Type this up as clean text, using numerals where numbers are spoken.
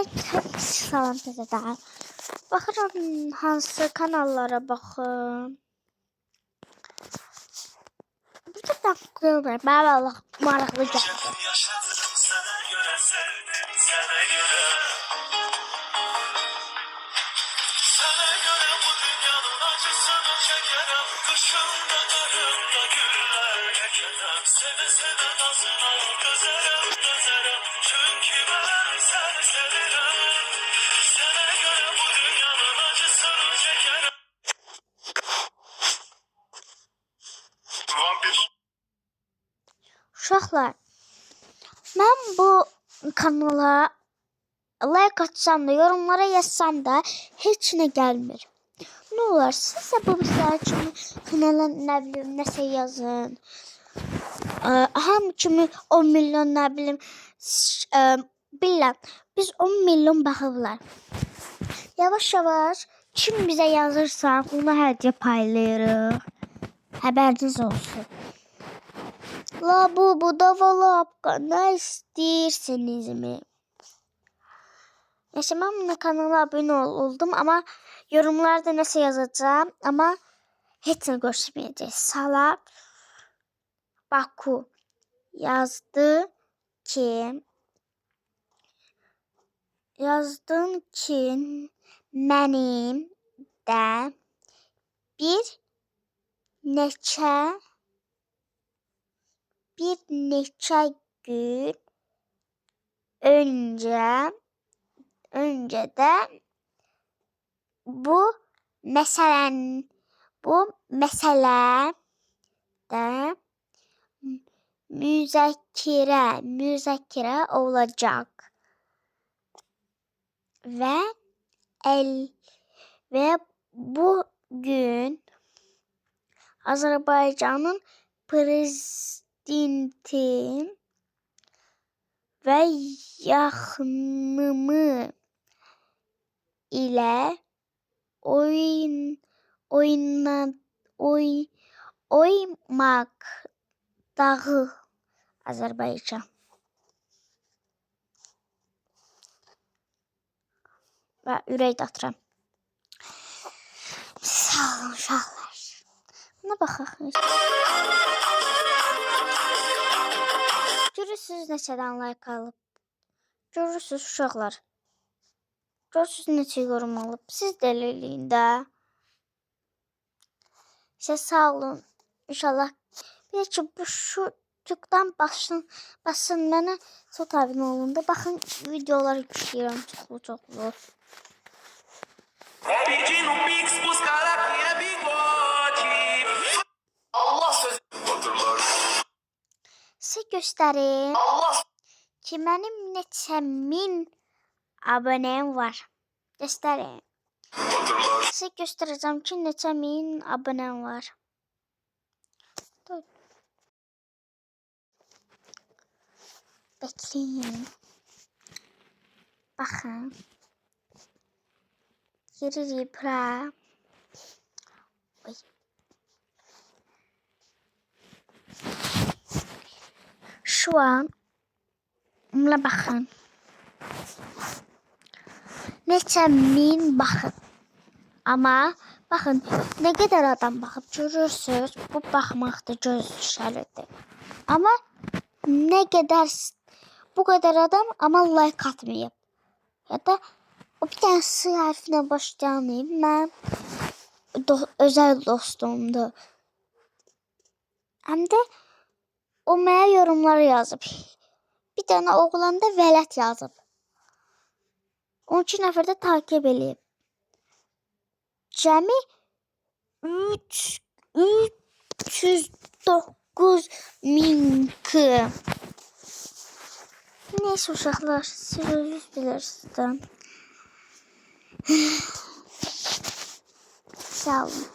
Salam təzədən. Baxıram hansı kanallara baxım. Burada baxıyorum. Mənə Allah maraqlı gəldi. Uşaqlar, mən bu kanala like atsam da, yorumlara yazsam da heç nə gəlmir. Nə olar, siz də bu bizlər kimi kanala nə bilim, nəsə yazın. Hamı kimi 10 milyon nə bilim, bilirəm, biz 10 milyon baxıblar. Yavaş-yavaş kim bizə yazırsa, ona hədiyyə paylayırıq. Həbəriniz olsun. La bu da valapka, nə istəyirsiniz mi? Neyse, mən buna kanala abunə oldum, amma yorumlarda nəsə yazacağım, amma heç nə göstərməyəcək. Sala Baku yazdım ki, mənim də bir neçə gün öncədən bu məsələdə müzakirə olacaq və bu gün Azərbaycanın prezidenti və yaxınımı ilə oymaqdağı Azərbaycan və ürək atıram. Sağ olun uşaqlar. Buna baxaq. Görürsünüz neçədən like alıb. Görürsünüz uşaqlar. Görürsünüz neçə yorum alıb. Siz də elə eləyin də. Sağ olun. İnşallah. Bir də ki şu TikTok'dan basın mənə çok abunə olun da. Baxın videolar yükləyirəm çoxlu. Size göstereyim ki mənim neçə min abonəm var. Göstereyim. Size göstereceğim ki neçə min abonəm var. Bekleyin. Bakın. Giririk bura. Şu an buna bakın. Neçə min baxın. Ama bakın ne kadar adam bakıp görürsünüz. Bu baxmaqda göz düşəlidir. Ama ne kadar bu kadar adam ama like atmayıb. Ya da o bir tane S hərfinə başlayanıyım. Mən özel dostumdur. Hem de o mənə yorumları yazıb. Bir tane oğlan da vələt yazıb. 12 nəfər də takip eləyib. Cəmi 309 min k. Neyse uşaqlar, siz özünüz bilirsiniz. Sağ olun.